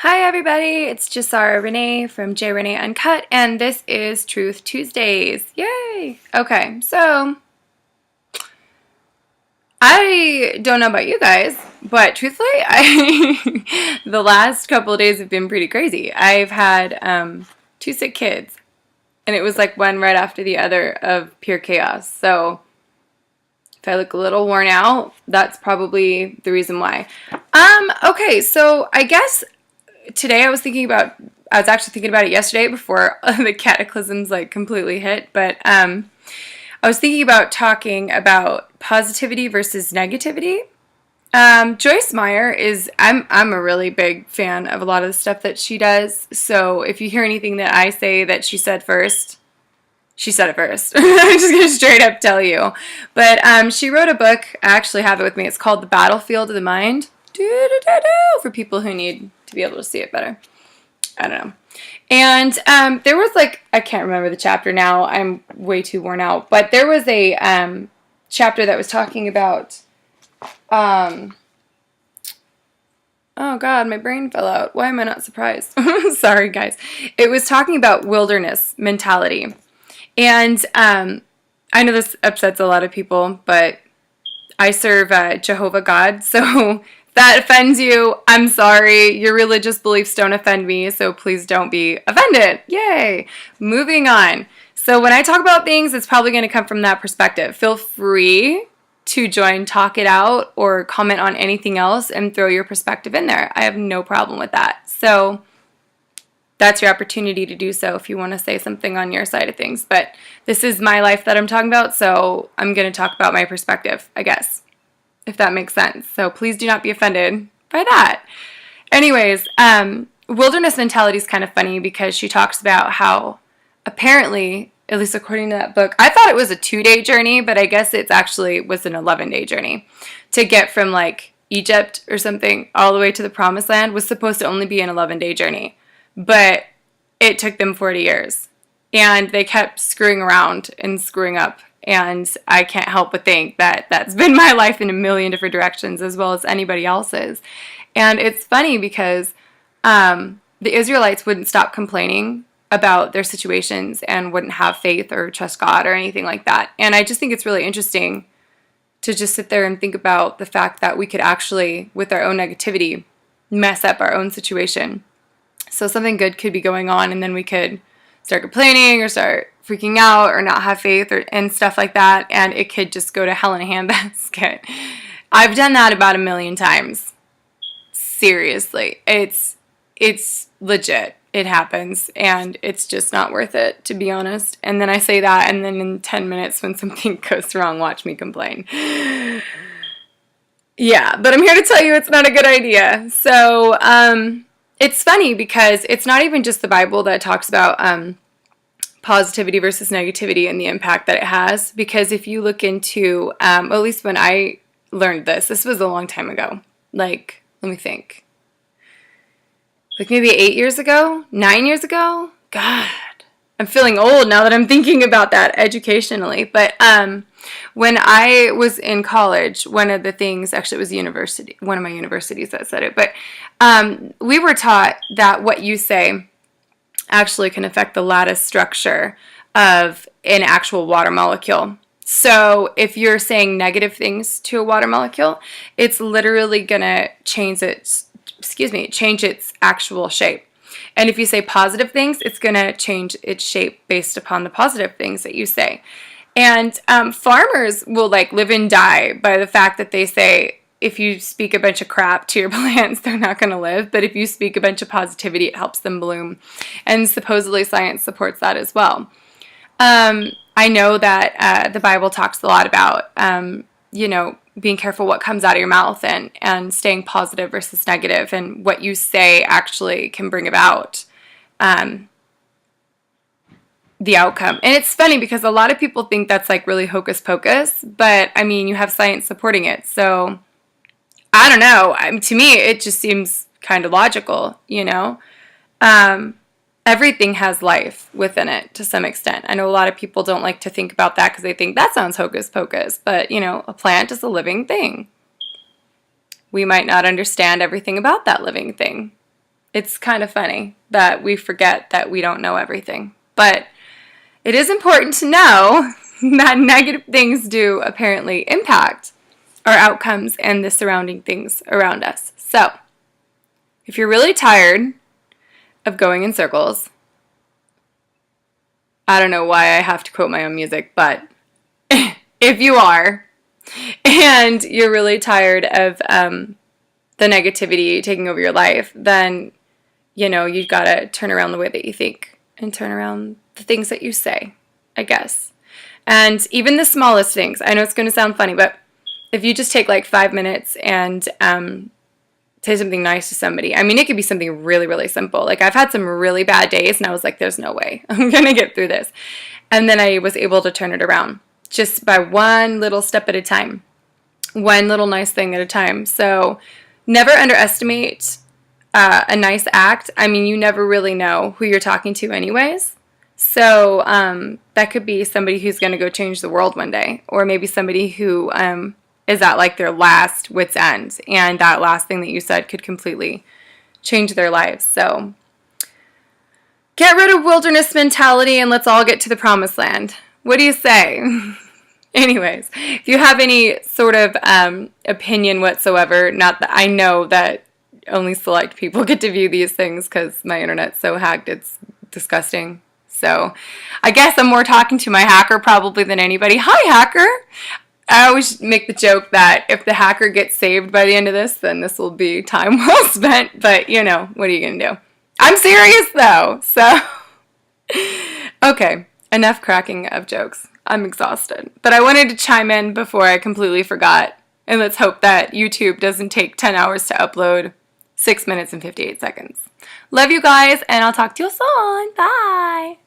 Hi everybody, it's Renee from JReneeUnCut, and this is Truth Tuesdays. Yay! Okay, so I don't know about you guys, but truthfully, the last couple of days have been pretty crazy. I've had two sick kids, and it was like one right after the other of pure chaos. So if I look a little worn out, that's probably the reason why. Okay, so I guess today I was actually thinking about it yesterday before the cataclysms like completely hit, but I was thinking about talking about positivity versus negativity. Joyce Meyer I'm a really big fan of a lot of the stuff that she does, so if you hear anything that I say that she said it first. I'm just going to straight up tell you. But she wrote a book, I actually have it with me, it's called The Battlefield of the Mind, for people who need to be able to see it better. I don't know. And there was I can't remember the chapter now, I'm way too worn out, but there was a chapter that was talking about, oh god, my brain fell out. Why am I not surprised? Sorry guys. It was talking about wilderness mentality. And I know this upsets a lot of people, but I serve Jehovah God, so if that offends you, I'm sorry. Your religious beliefs don't offend me, so please don't be offended. Yay! Moving on. So when I talk about things, it's probably going to come from that perspective. Feel free to join Talk It Out or comment on anything else and throw your perspective in there. I have no problem with that. So that's your opportunity to do so if you want to say something on your side of things. But this is my life that I'm talking about, so I'm going to talk about my perspective, I guess, if that makes sense. So please do not be offended by that. Anyways, wilderness mentality is kind of funny because she talks about how apparently, at least according to that book, I thought it was a 2-day journey, but I guess it actually was an 11-day journey to get from Egypt or something all the way to the promised land was supposed to only be an 11-day journey. But it took them 40 years, and they kept screwing around and screwing up, and I can't help but think that that's been my life in a million different directions as well as anybody else's. And it's funny because the Israelites wouldn't stop complaining about their situations and wouldn't have faith or trust God or anything like that. And I just think it's really interesting to just sit there and think about the fact that we could actually, with our own negativity, mess up our own situation. So something good could be going on, and then we could start complaining or start freaking out or not have faith and stuff like that, and it could just go to hell in a handbasket. I've done that about 1,000,000 times. Seriously. It's legit. It happens, and it's just not worth it, to be honest. And then I say that, and then in 10 minutes when something goes wrong, watch me complain. Yeah, but I'm here to tell you it's not a good idea. So, it's funny because it's not even just the Bible that talks about positivity versus negativity and the impact that it has. Because if you look into, at least when I learned this was a long time ago. Let me think. Maybe 8 years ago? 9 years ago? God, I'm feeling old now that I'm thinking about that educationally. But when I was in college, one of the things, actually it was university, one of my universities that said it, but we were taught that what you say actually can affect the lattice structure of an actual water molecule. So if you're saying negative things to a water molecule, it's literally going to change its actual shape. And if you say positive things, it's going to change its shape based upon the positive things that you say. And farmers will live and die by the fact that they say if you speak a bunch of crap to your plants, they're not going to live. But if you speak a bunch of positivity, it helps them bloom. And supposedly science supports that as well. I know that the Bible talks a lot about, being careful what comes out of your mouth and staying positive versus negative, and what you say actually can bring about the outcome. And it's funny because a lot of people think that's really hocus pocus, but I mean, you have science supporting it. So I don't know. To me, it just seems kind of logical, Everything has life within it to some extent. I know a lot of people don't like to think about that because they think that sounds hocus pocus, but a plant is a living thing. We might not understand everything about that living thing. It's kind of funny that we forget that we don't know everything. But it is important to know that negative things do apparently impact our outcomes and the surrounding things around us. So, if you're really tired of going in circles, I don't know why I have to quote my own music, but if you are, and you're really tired of the negativity taking over your life, then, you've got to turn around the way that you think and turn around the things that you say, I guess. And even the smallest things. I know it's going to sound funny, but if you just take like 5 minutes and say something nice to somebody. I mean, it could be something really, really simple. Like, I've had some really bad days, and I was like, there's no way I'm going to get through this. And then I was able to turn it around just by one little step at a time, one little nice thing at a time. So never underestimate a nice act. I mean, you never really know who you're talking to anyways. So that could be somebody who's going to go change the world one day, or maybe somebody who is at like their last wit's end, and that last thing that you said could completely change their lives. So get rid of wilderness mentality and let's all get to the promised land. What do you say? Anyways, if you have any sort of opinion whatsoever, not that I know that only select people get to view these things because my internet's so hacked, it's disgusting. So I guess I'm more talking to my hacker probably than anybody. Hi, hacker! I always make the joke that if the hacker gets saved by the end of this, then this will be time well spent. But, what are you going to do? I'm serious, though. So, okay, enough cracking of jokes. I'm exhausted. But I wanted to chime in before I completely forgot. And let's hope that YouTube doesn't take 10 hours to upload 6 minutes and 58 seconds. Love you guys, and I'll talk to you soon. Bye.